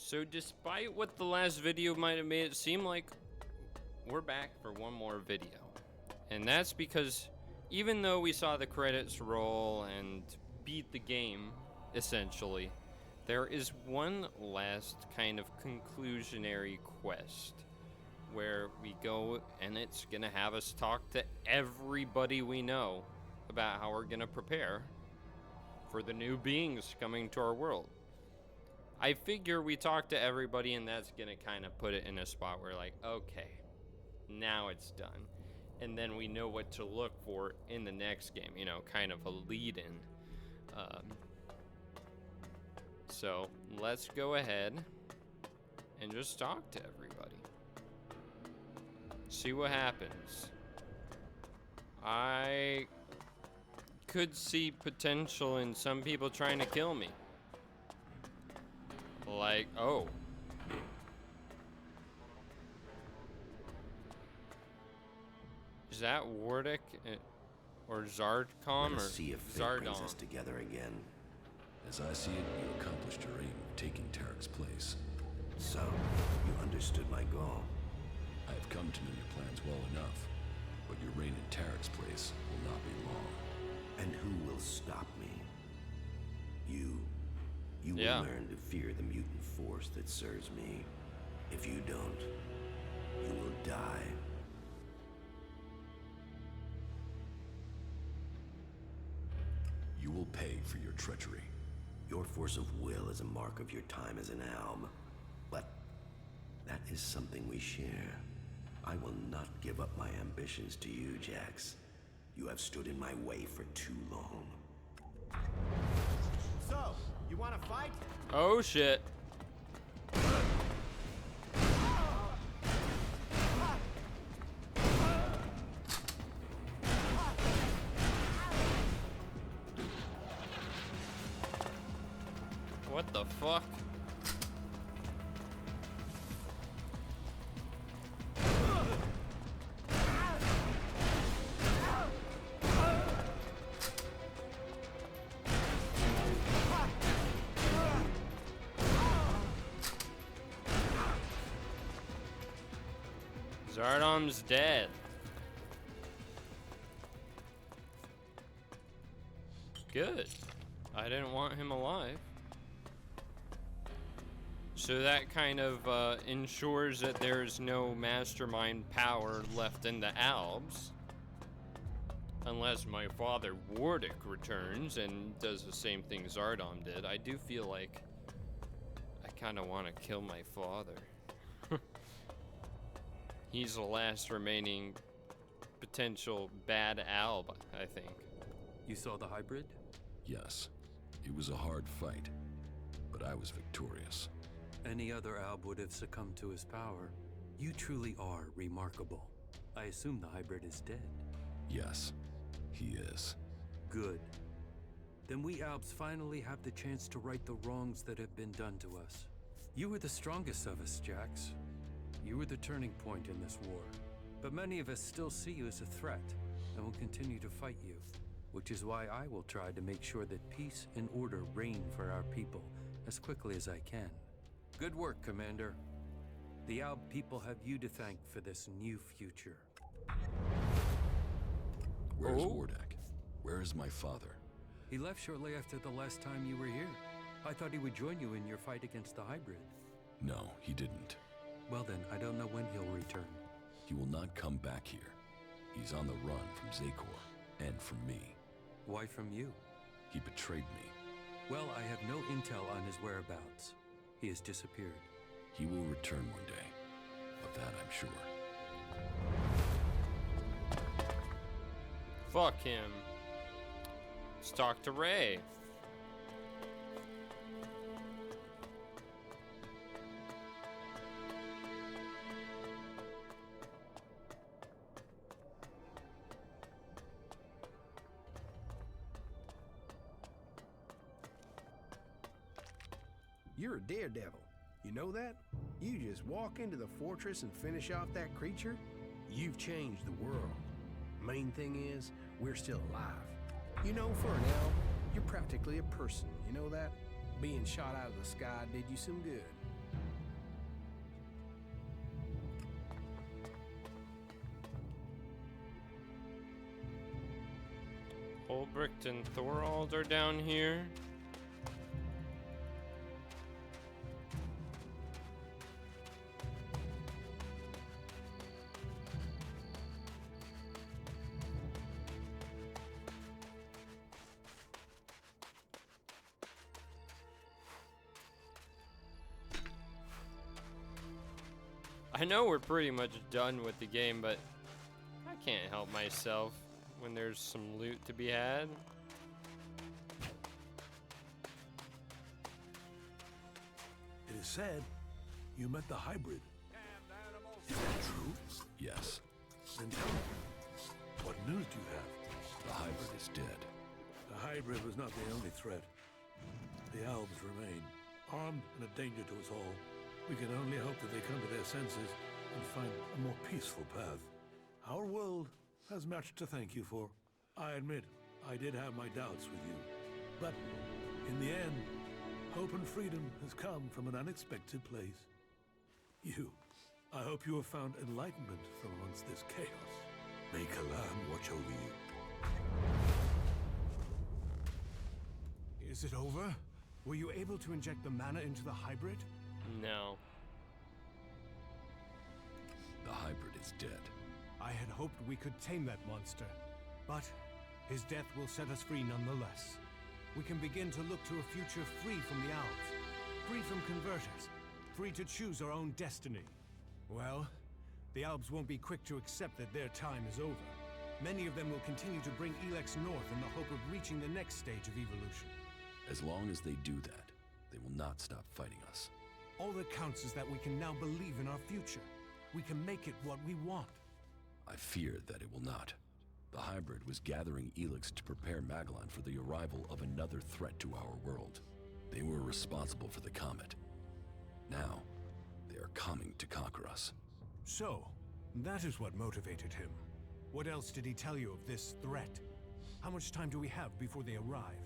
So despite what the last video might have made it seem like, we're back for one more video. And that's because even though we saw the credits roll and beat the game, essentially, there is one last kind of conclusionary quest where we go and it's gonna have us talk to everybody we know about how we're gonna prepare for the new beings coming to our world. I figure we talk to everybody and that's gonna kind of put it in a spot where like, okay, now it's done. And then we know what to look for in the next game, you know, kind of a lead-in. So let's go ahead and just talk to everybody. See what happens. I could see potential in some people trying to kill me. Like, oh. Is that Wardic or Zardcom or see if fate brings us Zardom? together again. As I see it, you accomplished your aim of taking Tarek's place. So, you understood my goal. I have come to know your plans well enough, but your reign in Tarek's place will not be long. And who will stop me? You. You Yeah. will learn to fear the mutant force that serves me. If you don't, you will die. You will pay for your treachery. Your force of will is a mark of your time as an alb. But that is something we share. I will not give up my ambitions to you, Jax. You have stood in my way for too long. So, you want to fight? Oh shit. What the fuck? Zardom's dead. Good. I didn't want him alive. So that kind of ensures that there's no mastermind power left in the Alps. Unless my father Wardic returns and does the same thing Zardom did. I do feel like I kind of want to kill my father. He's the last remaining potential bad Alb, I think. You saw the hybrid? Yes, it was a hard fight, but I was victorious. Any other Alb would have succumbed to his power. You truly are remarkable. I assume the hybrid is dead. Yes, he is. Good. Then we Albs finally have the chance to right the wrongs that have been done to us. You were the strongest of us, Jax. You were the turning point in this war. But many of us still see you as a threat and will continue to fight you, which is why I will try to make sure that peace and order reign for our people as quickly as I can. Good work, Commander. The Alb people have you to thank for this new future. Where's Oh. Wardak? Where is my father? He left shortly after the last time you were here. I thought he would join you in your fight against the hybrid. No, he didn't. Well then, I don't know when he'll return. He will not come back here. He's on the run from Zakor and from me. Why from you? He betrayed me. Well, I have no intel on his whereabouts. He has disappeared. He will return one day. Of that I'm sure. Fuck him. Let's talk to Ray. You're a daredevil. You know that? You just walk into the fortress and finish off that creature? You've changed the world. Main thing is, we're still alive. You know, for an elf, you're practically a person, you know that? Being shot out of the sky did you some good. Ulbricht and Thorald are down here. I know we're pretty much done with the game, but I can't help myself when there's some loot to be had. It is said you met the hybrid. Is that true? Yes, Then tell me, what news do you have? the hybrid is dead. The hybrid was not the only threat. The elves remain, armed and a danger to us all. We can only hope that they come to their senses and find a more peaceful path. Our world has much to thank you for. I admit, I did have my doubts with you. But in the end, hope and freedom has come from an unexpected place. You. I hope you have found enlightenment from amongst this chaos. May Kalan watch over you. Is it over? Were you able to inject the mana into the hybrid? No. The hybrid is dead. I had hoped we could tame that monster, but his death will set us free nonetheless. We can begin to look to a future free from the Owls, free from converters, free to choose our own destiny. Well, the Albs won't be quick to accept that their time is over. Many of them will continue to bring Elex north in the hope of reaching the next stage of evolution. As long as they do that, they will not stop fighting us. All that counts is that we can now believe in our future. We can make it what we want. I fear that it will not. The hybrid was gathering Elex to prepare Magalan for the arrival of another threat to our world. They were responsible for the comet. Now, they are coming to conquer us. So, that is what motivated him. What else did he tell you of this threat? How much time do we have before they arrive?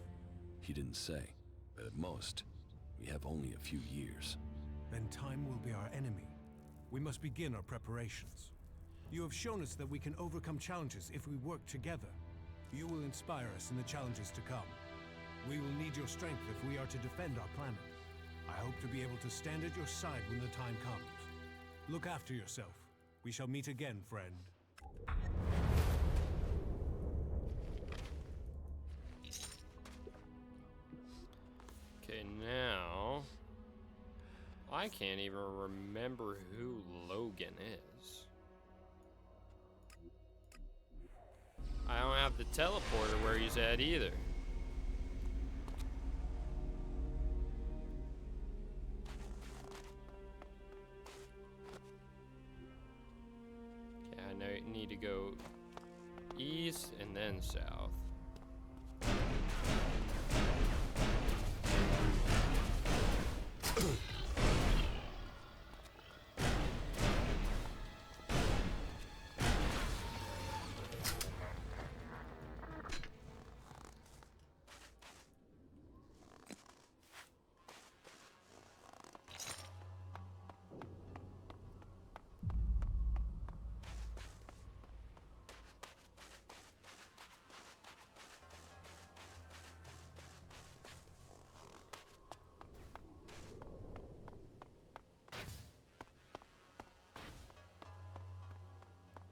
He didn't say, but at most, we have only a few years. Then time will be our enemy. We must begin our preparations. You have shown us that we can overcome challenges if we work together. You will inspire us in the challenges to come. We will need your strength if we are to defend our planet. I hope to be able to stand at your side when the time comes. Look after yourself. We shall meet again, friend. Okay, now I can't even remember who Logan is. I don't have the teleporter where he's at either. Okay, I know I need to go east and then south.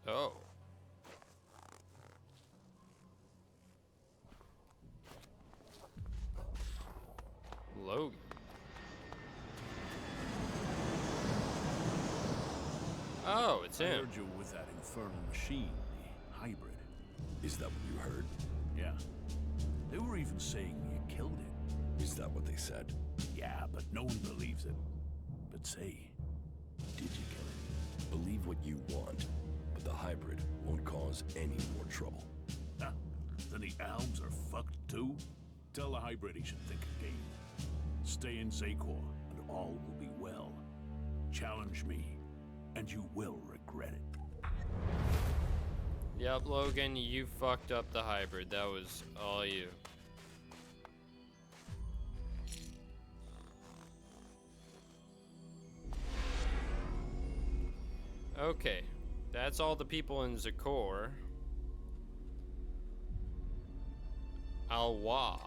Oh. Logan. Oh, it's I him. heard you with that infernal machine, the hybrid. Is that what you heard? Yeah. They were even saying you killed it. Is that what they said? Yeah, but no one believes it. But say, did you kill it? Believe what you want, but the hybrid won't cause any more trouble. Huh? Then the elves are fucked too? Tell the hybrid he should think again. Stay in Zakor, and all will be well. Challenge me, and you will regret it. Yep, Logan, you fucked up the hybrid. That was all you. Okay, that's all the people in Zakor. Alwa.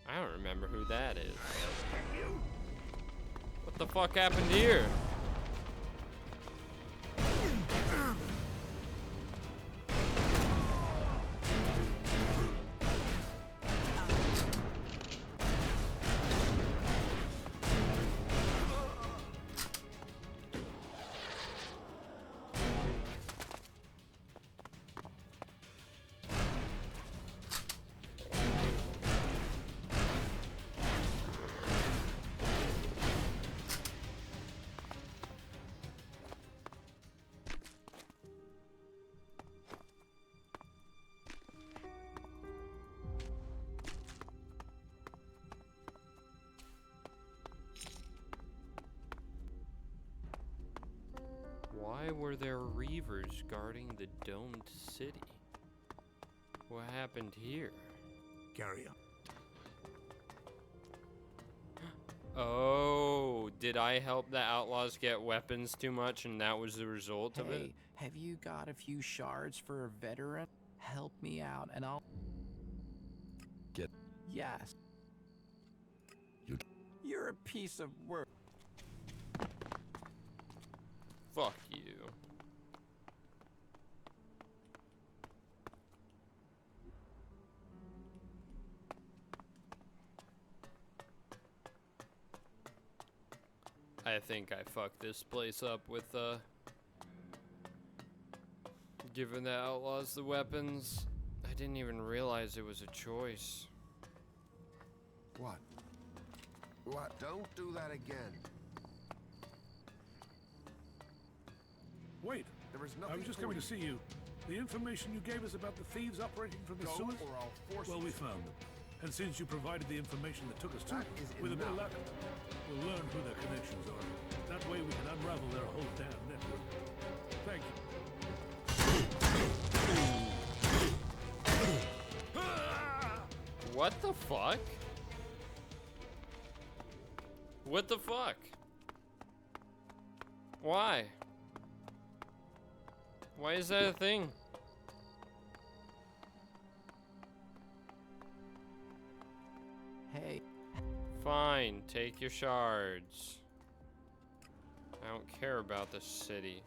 I don't remember who that is. What the fuck happened here? Why were there reavers guarding the domed city? What happened here? Carry on. Oh, did I help the outlaws get weapons too much and that was the result of it? Hey, have you got a few shards for a veteran? Help me out and I'll... Get... Yes. You... You're a piece of work. Fuck you. I think I fucked this place up with, giving the outlaws the weapons. I didn't even realize it was a choice. What? What? Don't do that again. Wait, There is I nothing was just for coming you. to see you. The information you gave us about the thieves operating from the Go, sewers? or I'll force Well, you we to. found them. And since you provided the information that took us to That them, is with a bit of enough. luck, we'll learn who their connections are. That way we can unravel their whole damn network. Thank you. What the fuck? What the fuck? Why? Why is that a thing? Hey, Fine, take your shards. I don't care about the city.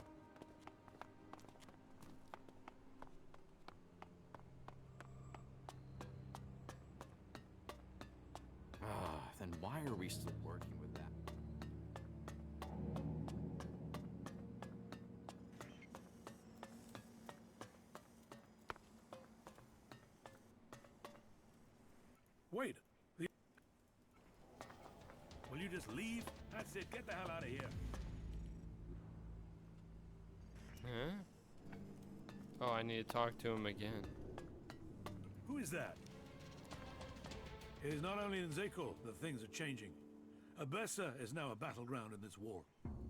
then why are we still working with that? Wait. Will you just leave? That's it. Get the hell out of here. Huh? Oh, I need to talk to him again. Who is that? It is not only in Zeko that things are changing. Abessa is now a battleground in this war.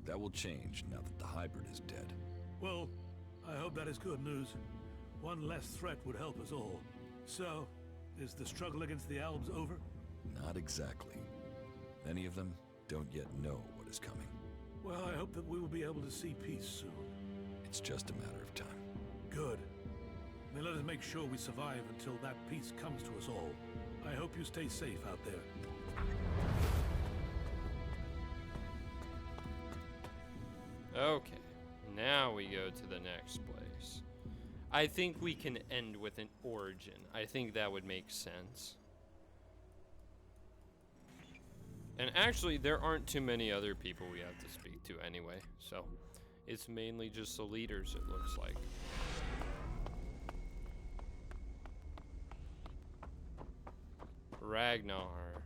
That will change now that the hybrid is dead. Well, I hope that is good news. One less threat would help us all. So, is the struggle against the Albs over? Not exactly. Many of them don't yet know what is coming. Well, I hope that we will be able to see peace soon. It's just a matter of time. Good. Then let us make sure we survive until that peace comes to us all. I hope you stay safe out there. Okay, now we go to the next place. I think we can end with an origin. I think that would make sense. And actually, there aren't too many other people we have to speak to anyway, so it's mainly just the leaders, it looks like. Ragnar.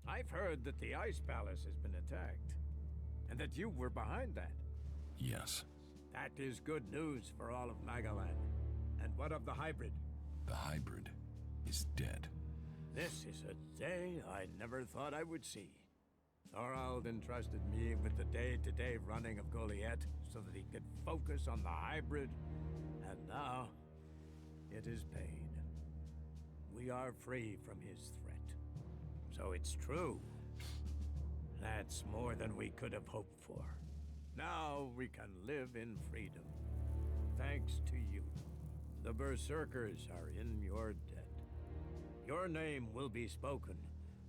I've heard that the Ice Palace has been attacked, and that you were behind that. Yes, That is good news for all of Magalan. And what of the hybrid? the hybrid is dead. This is a day I never thought I would see. Thorald entrusted me with the day-to-day running of Goliath so that he could focus on the hybrid, and now it is paid. We are free from his threat. So it's true. That's more than we could have hoped for. Now we can live in freedom. Thanks to you. The Berserkers are in your debt. Your name will be spoken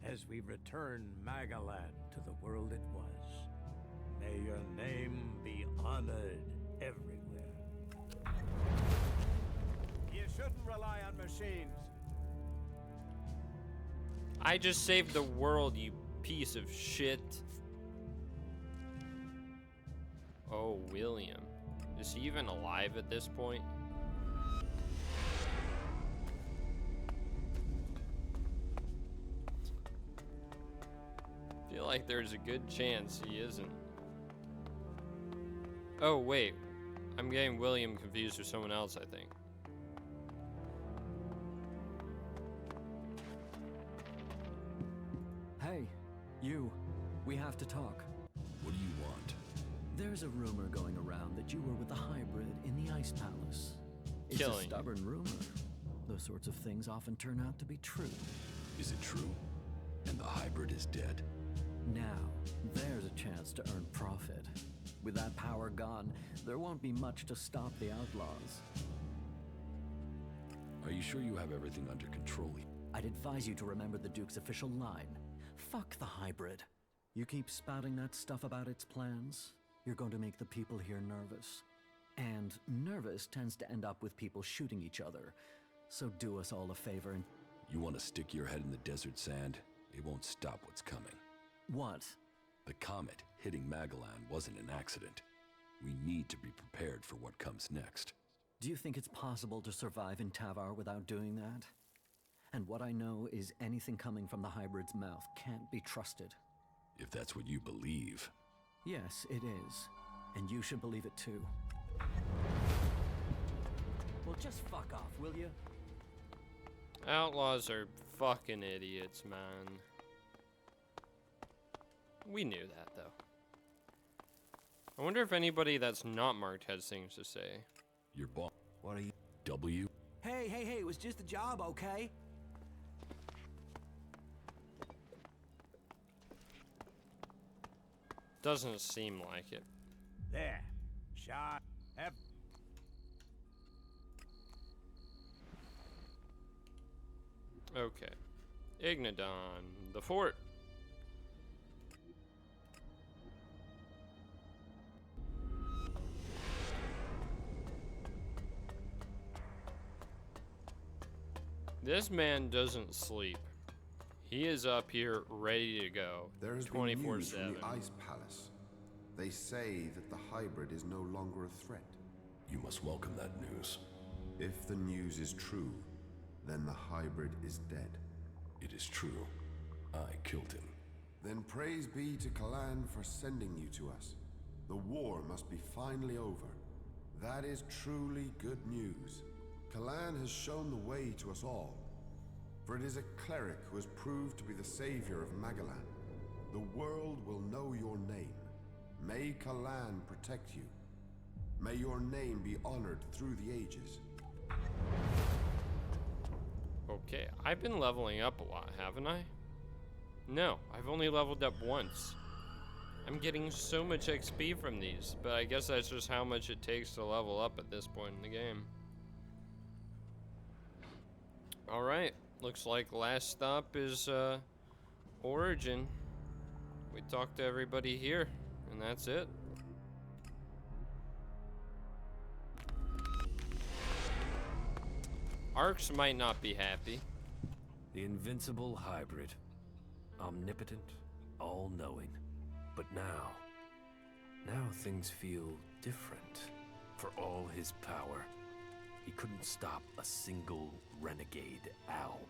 as we return Magalan to the world it was. May your name be honored everywhere. You shouldn't rely on machines. I just saved the world, you piece of shit. Oh, William. Is he even alive at this point? I feel like there's a good chance he isn't. Oh, wait. I'm getting William confused with someone else, I think. Hey, you. We have to talk. What do you want? There's a rumor going around that you were with the hybrid in the Ice Palace. It's Killing a you. stubborn rumor. Those sorts of things often turn out to be true. Is it true? And the hybrid is dead? Now, there's a chance to earn profit. With that power gone, there won't be much to stop the outlaws. Are you sure you have everything under control? I'd advise you to remember the Duke's official line. Fuck the hybrid. You keep spouting that stuff about its plans, you're going to make the people here nervous. And nervous tends to end up with people shooting each other. So do us all a favor and... You want to stick your head in the desert sand? It won't stop what's coming. What? The comet hitting Magalan wasn't an accident. We need to be prepared for what comes next. Do you think it's possible to survive in Tavar without doing that? And what I know is anything coming from the hybrid's mouth can't be trusted. If that's what you believe. Yes, it is. And you should believe it too. Well, just fuck off, will you? Outlaws are fucking idiots, man. We knew that, though. I wonder if anybody that's not marked has things to say. Your boss. What are you? W? Hey, it was just a job, okay? Doesn't seem like it. There. Shot. F. Okay. Ignodon, the fort. This man doesn't sleep. He is up here ready to go. There has been news 24/7. from the Ice Palace. They say that the hybrid is no longer a threat. You must welcome that news. If the news is true, then the hybrid is dead. It is true. I killed him. Then praise be to Kalan for sending you to us. The war must be finally over. That is truly good news. Kalan has shown the way to us all. For it is a cleric who has proved to be the savior of Magalan. The world will know your name. May Kalan protect you. May your name be honored through the ages. Okay, I've been leveling up a lot, haven't I? No, I've only leveled up once. I'm getting so much XP from these, but I guess that's just how much it takes to level up at this point in the game. Alright, looks like last stop is Origin. We talked to everybody here, and that's it. Arcs might not be happy. The invincible hybrid. Omnipotent, all-knowing. But now things feel different. For all his power, he couldn't stop a single renegade alb.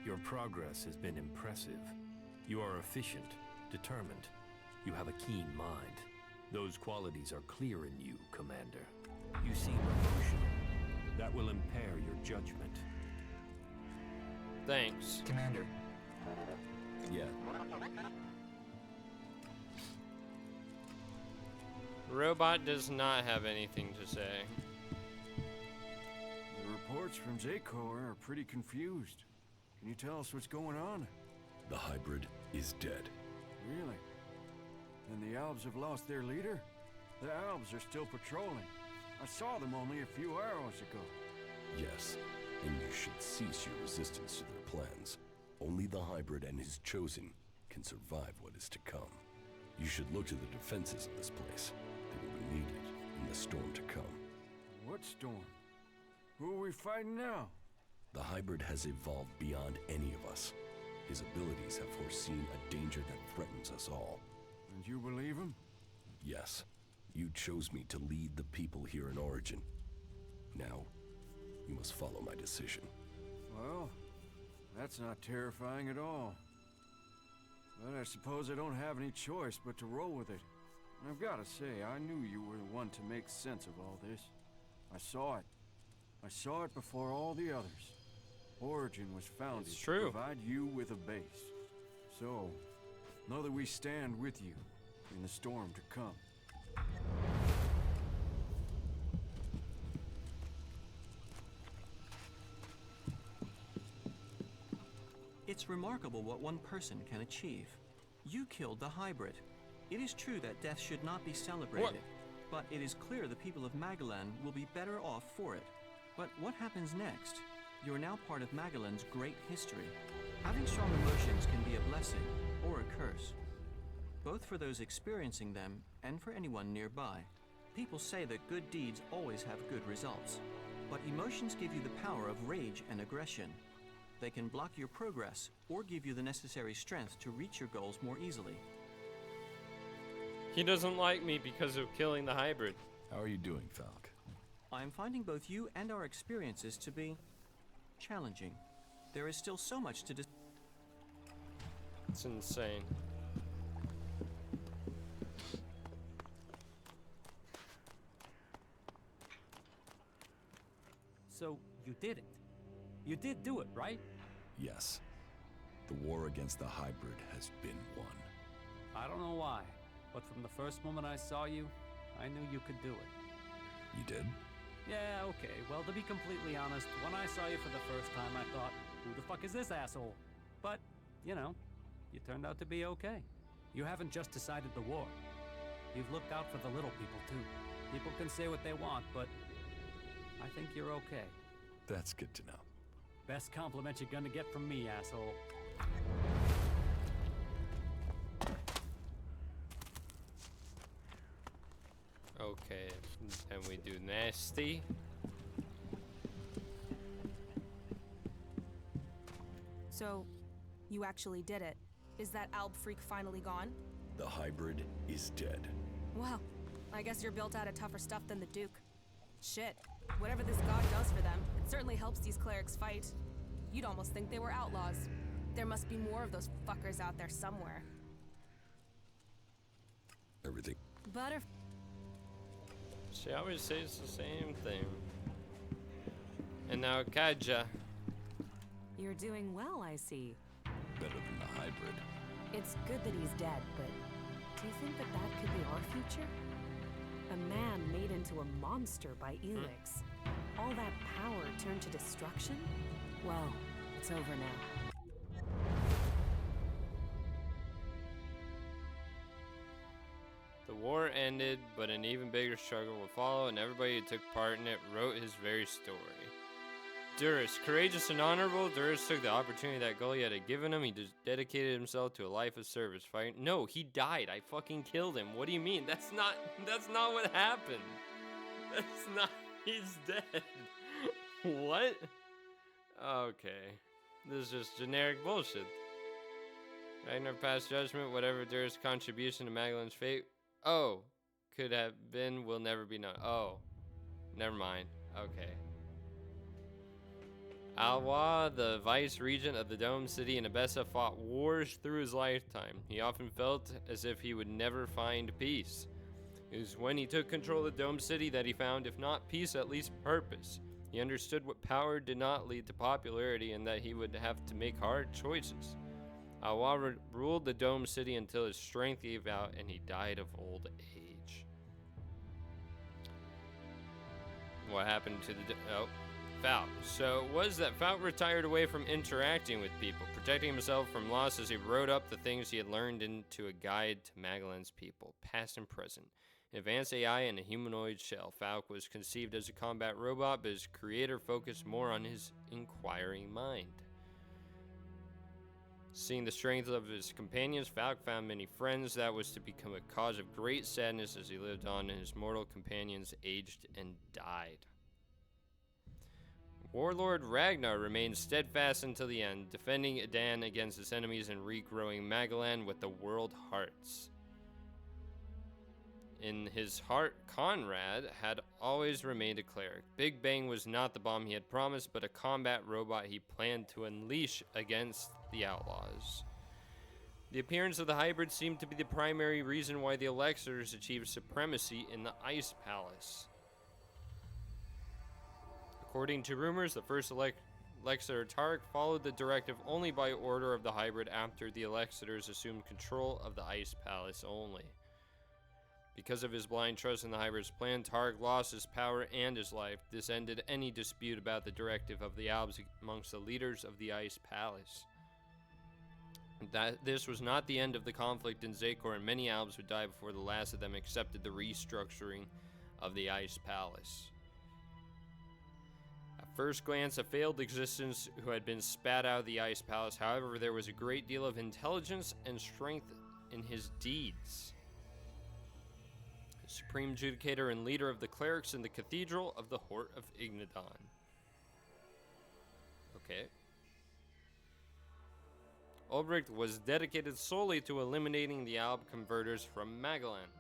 Your progress has been impressive. You are efficient, determined. You have a keen mind. Those qualities are clear in you, Commander. You seem emotional. That will impair your judgment. Thanks. Commander. Yeah. Robot does not have anything to say. The reports from Zakor are pretty confused. Can you tell us what's going on? The hybrid is dead. Really? And the Albs have lost their leader? The Albs are still patrolling. I saw them only a few hours ago. Yes, and you should cease your resistance to their plans. Only the hybrid and his chosen can survive what is to come. You should look to the defenses of this place. They will be needed in the storm to come. What storm? Who are we fighting now? The hybrid has evolved beyond any of us. His abilities have foreseen a danger that threatens us all. And you believe him? Yes. You chose me to lead the people here in Origin. Now, you must follow my decision. Well, that's not terrifying at all. But I suppose I don't have any choice but to roll with it. And I've got to say, I knew you were the one to make sense of all this. I saw it. I saw it before all the others. Origin was founded It's true. to provide you with a base. So, know that we stand with you in the storm to come. It's remarkable what one person can achieve. You killed the hybrid. It is true that death should not be celebrated, but it is clear the people of Magalan will be better off for it. But what happens next? You are now part of Magalan's great history. Having strong emotions can be a blessing or a curse, both for those experiencing them and for anyone nearby. People say that good deeds always have good results, but emotions give you the power of rage and aggression. They can block your progress or give you the necessary strength to reach your goals more easily. He doesn't like me because of killing the hybrid. How are you doing, Falk? I am finding both you and our experiences to be challenging. There is still so much to It's insane. So, you did it. You did do it, right? Yes. The war against the hybrid has been won. I don't know why, but from the first moment I saw you, I knew you could do it. You did? Yeah, okay. Well, to be completely honest, when I saw you for the first time, I thought, who the fuck is this asshole? But, you know, you turned out to be okay. You haven't just decided the war. You've looked out for the little people, too. People can say what they want, but I think you're okay. That's good to know. Best compliment you're gonna get from me, asshole. Okay, and we do nasty. So, you actually did it. Is that Alb freak finally gone? The hybrid is dead. Well, I guess you're built out of tougher stuff than the Duke. Shit, whatever this god does for them, it certainly helps these clerics fight. You'd almost think they were outlaws. There must be more of those fuckers out there somewhere. Everything. Butter. She always says the same thing. And now Kaja. You're doing well, I see. Better than the hybrid. It's good that he's dead, but do you think that that could be our future? A man made into a monster by Elex. All that power turned to destruction? Well, it's over now. The war ended, but an even bigger struggle would follow, and everybody who took part in it wrote his very story. Duras, courageous and honorable, Duras took the opportunity that Goliath had given him. He dedicated himself to a life of service. Fighting. No, he died. I fucking killed him. What do you mean? That's not what happened. That's not. He's dead. What? Okay. This is just generic bullshit. Ragnar passed judgment. Whatever Duras' contribution to Magalan's fate. Oh, could have been, will never be known. Oh, never mind. Okay. Alwa, the vice-regent of the Dome City in Abessa, fought wars through his lifetime. He often felt as if he would never find peace. It was when he took control of the Dome City that he found, if not peace, at least purpose. He understood what power did not lead to popularity and that he would have to make hard choices. Alwa ruled the Dome City until his strength gave out and he died of old age. What happened to the... Falk. So it was that Falk retired away from interacting with people, protecting himself from loss as he wrote up the things he had learned into a guide to Magalan's people, past and present. Advanced AI and a humanoid shell, Falk was conceived as a combat robot, but his creator focused more on his inquiring mind. Seeing the strength of his companions, Falk found many friends. That was to become a cause of great sadness as he lived on, and his mortal companions aged and died. Warlord Ragnar remained steadfast until the end, defending Edan against his enemies and regrowing Magalan with the world hearts. In his heart, Conrad had always remained a cleric. Big Bang was not the bomb he had promised, but a combat robot he planned to unleash against the outlaws. The appearance of the hybrid seemed to be the primary reason why the Elexers achieved supremacy in the Ice Palace. According to rumors, the first Elexer Tark followed the directive only by order of the hybrid after the Elexers assumed control of the Ice Palace only. Because of his blind trust in the hybrid's plan, Targ lost his power and his life. This ended any dispute about the directive of the Albs amongst the leaders of the Ice Palace. This was not the end of the conflict in Zakor, and many Albs would die before the last of them accepted the restructuring of the Ice Palace. At first glance, a failed existence who had been spat out of the Ice Palace. However, there was a great deal of intelligence and strength in his deeds. Supreme Judicator and leader of the clerics in the Cathedral of the Hort of Ignadon. Okay. Ulbricht was dedicated solely to eliminating the Alb converters from Magalan.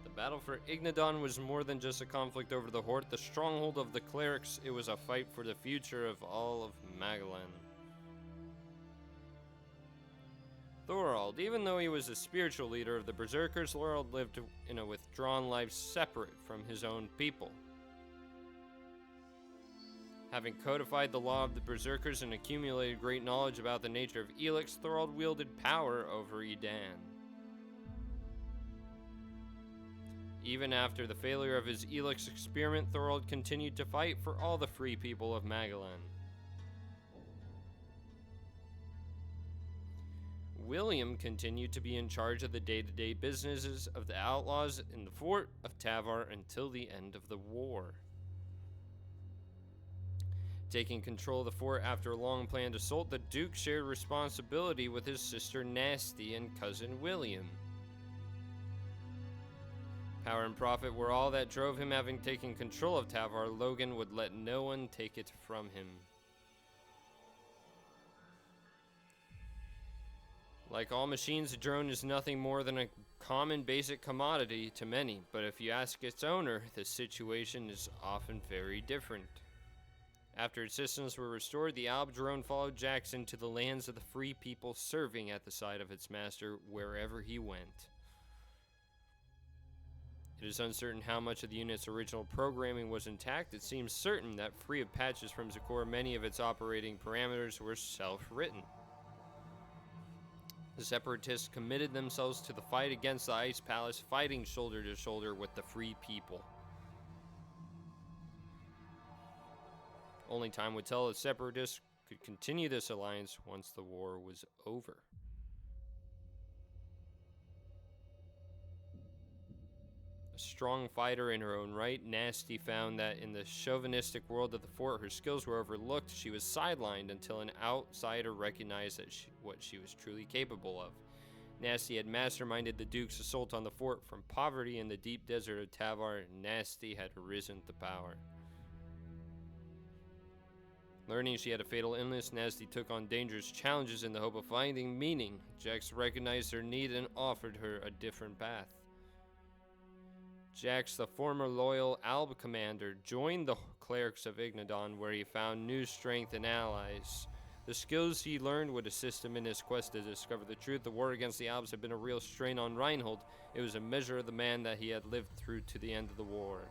The battle for Ignadon was more than just a conflict over the Hort, the stronghold of the clerics. It was a fight for the future of all of Magalan. Thorald, even though he was the spiritual leader of the Berserkers, Thorald lived in a withdrawn life separate from his own people. Having codified the law of the Berserkers and accumulated great knowledge about the nature of Elex, Thorald wielded power over Edan. Even after the failure of his Elex experiment, Thorald continued to fight for all the free people of Magalan. William continued to be in charge of the day-to-day businesses of the outlaws in the fort of Tavar until the end of the war. Taking control of the fort after a long-planned assault, the Duke shared responsibility with his sister Nasty and cousin William. Power and profit were all that drove him. Having taken control of Tavar, Logan would let no one take it from him. Like all machines, a drone is nothing more than a common basic commodity to many, but if you ask its owner, the situation is often very different. After its systems were restored, the Alb drone followed Jackson to the lands of the free people, serving at the side of its master wherever he went. It is uncertain how much of the unit's original programming was intact. It seems certain that free of patches from Zakor, many of its operating parameters were self-written. The Separatists committed themselves to the fight against the Ice Palace, fighting shoulder to shoulder with the free people. Only time would tell if Separatists could continue this alliance once the war was over. A strong fighter in her own right, Nasty found that in the chauvinistic world of the fort, her skills were overlooked. She was sidelined until an outsider recognized that what she was truly capable of. Nasty had masterminded the Duke's assault on the fort. From poverty in the deep desert of Tavar, Nasty had risen to power. Learning she had a fatal illness, Nasty took on dangerous challenges in the hope of finding meaning. Jax recognized her need and offered her a different path. Jax, the former loyal Alb commander, joined the clerics of Ignadon, where he found new strength and allies. The skills he learned would assist him in his quest to discover the truth. The war against the Albs had been a real strain on Reinhold. It was a measure of the man that he had lived through to the end of the war.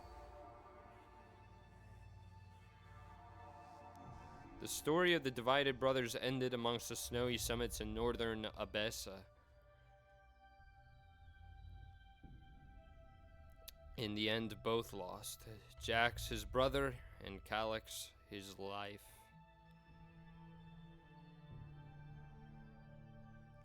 The story of the divided brothers ended amongst the snowy summits in northern Abessa. In the end, both lost. Jax, his brother, and Calyx, his life.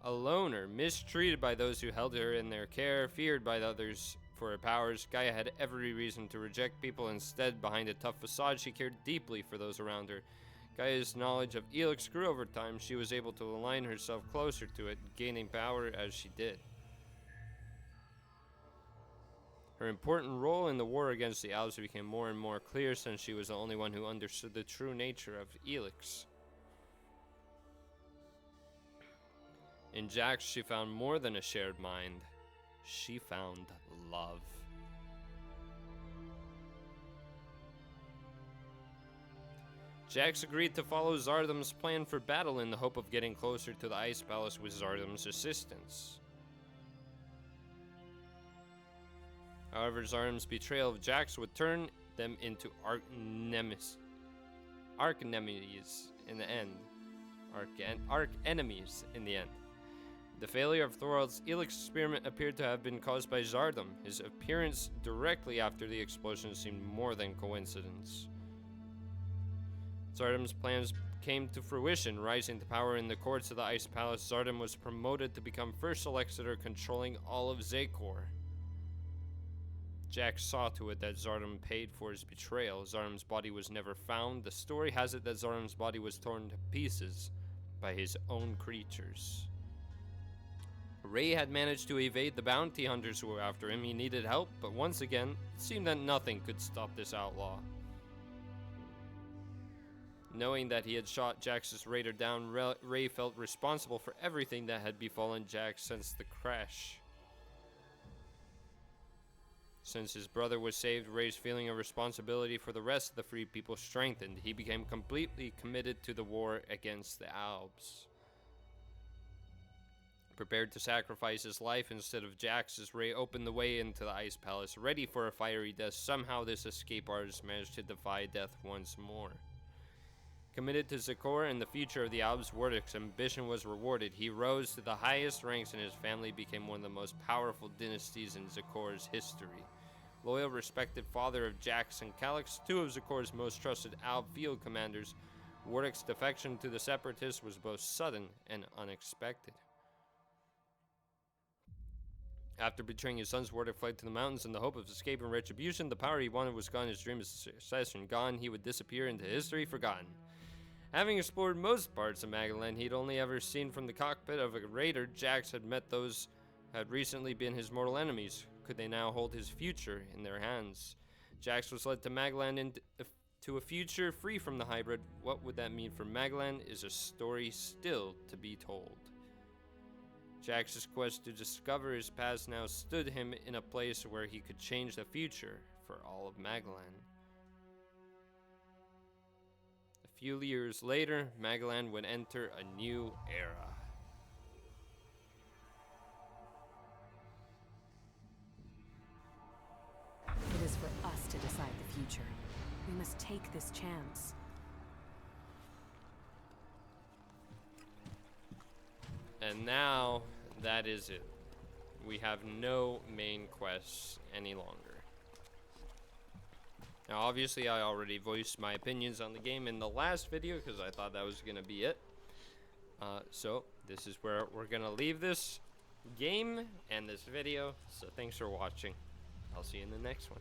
a loner, mistreated by those who held her in their care, feared by the others for her powers. Gaia had every reason to reject people. Instead, behind a tough facade, she cared deeply for those around her. Gaia's knowledge of Elex grew over time. She was able to align herself closer to it, gaining power as she did. Her important role in the war against the elves became more and more clear since she was the only one who understood the true nature of Elex. In Jax, she found more than a shared mind. She found love. Jax agreed to follow Zardam's plan for battle in the hope of getting closer to the Ice Palace with Zardam's assistance. However, Zardam's betrayal of Jax would turn them into arch-enemies in the end. Arch-enemies in the end. The failure of Thorald's Elex experiment appeared to have been caused by Zardam. His appearance directly after the explosion seemed more than coincidence. Zardam's plans came to fruition, rising to power in the courts of the Ice Palace. Zardam was promoted to become first Elexator, controlling all of Zakor. Jax saw to it that Zardam paid for his betrayal. Zardam's body was never found. The story has it that Zardam's body was torn to pieces by his own creatures. Ray had managed to evade the bounty hunters who were after him. He needed help, but once again, it seemed that nothing could stop this outlaw. Knowing that he had shot Jax's raider down, Ray felt responsible for everything that had befallen Jax since the crash. Since his brother was saved, Ray's feeling of responsibility for the rest of the Free People strengthened. He became completely committed to the war against the Albs. Prepared to sacrifice his life instead of Jax's, Ray opened the way into the Ice Palace, ready for a fiery death. Somehow this escape artist managed to defy death once more. Committed to Zakor and the future of the Albs, Wardik's ambition was rewarded. He rose to the highest ranks and his family became one of the most powerful dynasties in Zakor's history. Loyal, respected father of Jax and Calyx, two of Zakor's most trusted Alb field commanders, Wardik's defection to the Separatists was both sudden and unexpected. After betraying his sons, Wardic fled to the mountains in the hope of escaping retribution. The power he wanted was gone, his dream of succession gone. He would disappear into history, forgotten. Having explored most parts of Magalan he'd only ever seen from the cockpit of a raider, Jax had met those who had recently been his mortal enemies. Could they now hold his future in their hands? Jax was led to Magalan into a future free from the hybrid. What would that mean for Magalan is a story still to be told. Jax's quest to discover his past now stood him in a place where he could change the future for all of Magalan. A few years later, Magalan would enter a new era. It is for us to decide the future. We must take this chance. And now, that is it. We have no main quests any longer. Now, obviously, I already voiced my opinions on the game in the last video because I thought that was going to be it. So, this is where we're going to leave this game and this video. So, thanks for watching. I'll see you in the next one.